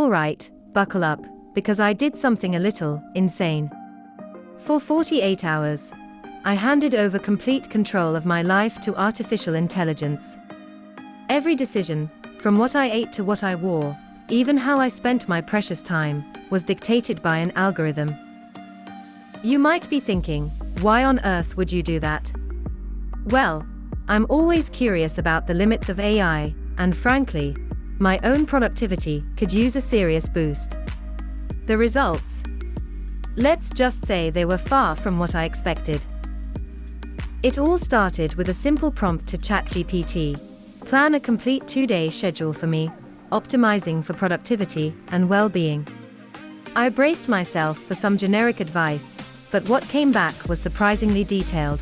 alright, buckle up, because I did something a little insane. For 48 hours, I handed over complete control of my life to artificial intelligence. Every decision, from what I ate to what I wore, even how I spent my precious time, was dictated by an algorithm. You might be thinking, why on earth would you do that? Well, I'm always curious about the limits of AI, and frankly, my own productivity could use a serious boost. The results? Let's just say they were far from what I expected. It all started with a simple prompt to ChatGPT: plan a complete 2-day schedule for me, optimizing for productivity and well-being. I braced myself for some generic advice, but what came back was surprisingly detailed.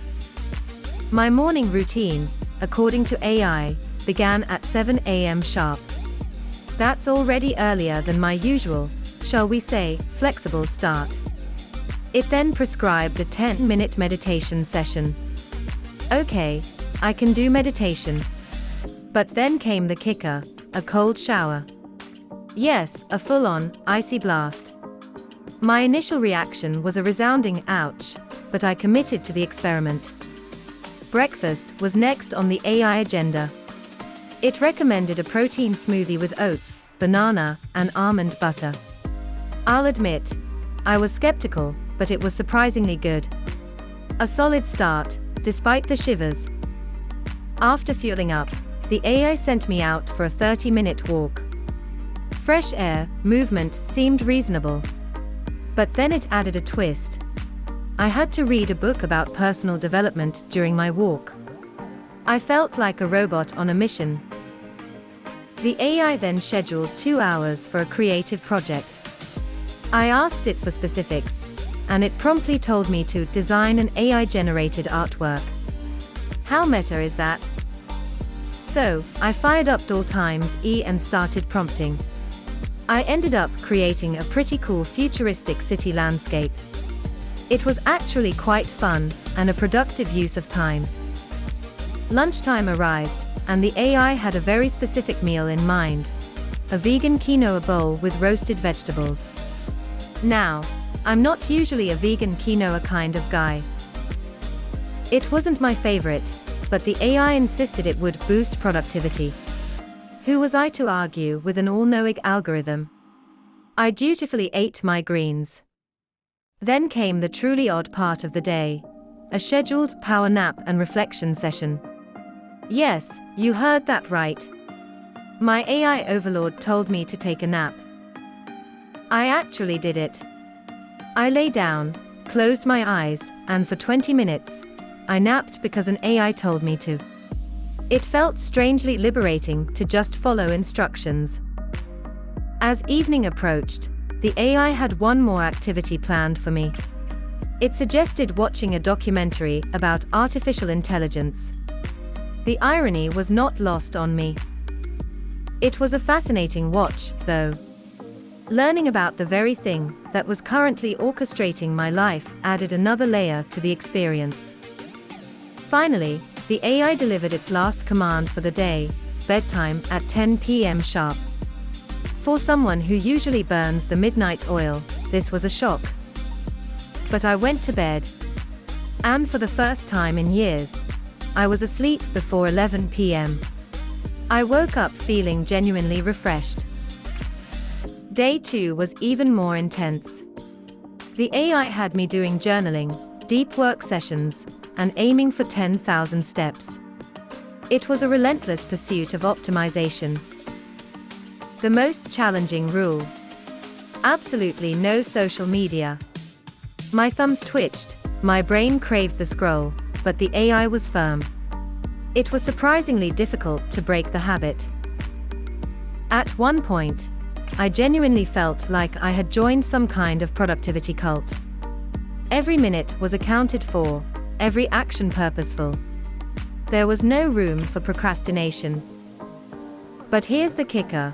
My morning routine, according to AI, began at 7 a.m. sharp. That's already earlier than my usual, shall we say, flexible start. It then prescribed a 10-minute meditation session. Okay, I can do meditation. But then came the kicker, a cold shower. Yes, a full-on, icy blast. My initial reaction was a resounding ouch, but I committed to the experiment. Breakfast was next on the AI agenda. It recommended a protein smoothie with oats, banana, and almond butter. I'll admit, I was skeptical, but it was surprisingly good. A solid start, despite the shivers. After fueling up, the AI sent me out for a 30-minute walk. Fresh air, movement seemed reasonable. But then it added a twist. I had to read a book about personal development during my walk. I felt like a robot on a mission. The AI then scheduled 2 hours for a creative project. I asked it for specifics, and it promptly told me to design an AI-generated artwork. How meta is that? So, I fired up DALL-E and started prompting. I ended up creating a pretty cool futuristic city landscape. It was actually quite fun, and a productive use of time. Lunchtime arrived, and the AI had a very specific meal in mind: a vegan quinoa bowl with roasted vegetables. Now, I'm not usually a vegan quinoa kind of guy. It wasn't my favorite, but the AI insisted it would boost productivity. Who was I to argue with an all-knowing algorithm? I dutifully ate my greens. Then came the truly odd part of the day: a scheduled power nap and reflection session. Yes, you heard that right. My AI overlord told me to take a nap. I actually did it. I lay down, closed my eyes, and for 20 minutes, I napped because an AI told me to. It felt strangely liberating to just follow instructions. As evening approached, the AI had one more activity planned for me. It suggested watching a documentary about artificial intelligence. The irony was not lost on me. It was a fascinating watch, though. Learning about the very thing that was currently orchestrating my life added another layer to the experience. Finally, the AI delivered its last command for the day: bedtime at 10 p.m. sharp. For someone who usually burns the midnight oil, this was a shock. But I went to bed. And for the first time in years, I was asleep before 11 p.m. I woke up feeling genuinely refreshed. Day 2 was even more intense. The AI had me doing journaling, deep work sessions, and aiming for 10,000 steps. It was a relentless pursuit of optimization. The most challenging rule: absolutely no social media. My thumbs twitched, my brain craved the scroll, but the AI was firm. It was surprisingly difficult to break the habit. At one point, I genuinely felt like I had joined some kind of productivity cult. Every minute was accounted for, every action purposeful. There was no room for procrastination. But here's the kicker: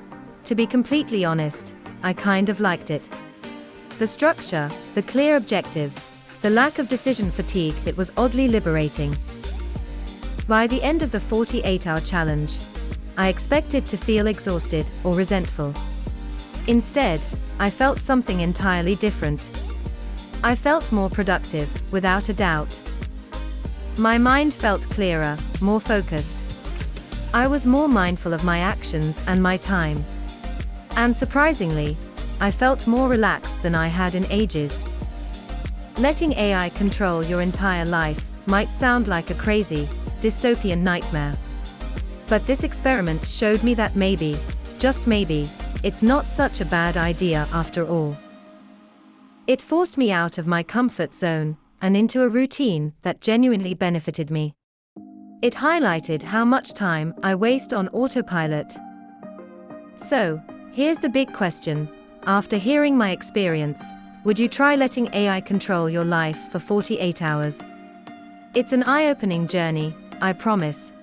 to be completely honest, I kind of liked it. The structure, the clear objectives, the lack of decision fatigue, it was oddly liberating. By the end of the 48-hour challenge, I expected to feel exhausted or resentful. Instead, I felt something entirely different. I felt more productive, without a doubt. My mind felt clearer, more focused. I was more mindful of my actions and my time. And surprisingly, I felt more relaxed than I had in ages. Letting AI control your entire life might sound like a crazy, dystopian nightmare. But this experiment showed me that maybe, just maybe, it's not such a bad idea after all. It forced me out of my comfort zone and into a routine that genuinely benefited me. It highlighted how much time I waste on autopilot. So, here's the big question. After hearing my experience, would you try letting AI control your life for 48 hours? It's an eye-opening journey, I promise.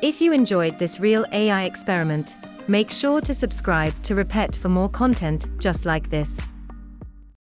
If you enjoyed this real AI experiment, make sure to subscribe to Repet for more content just like this.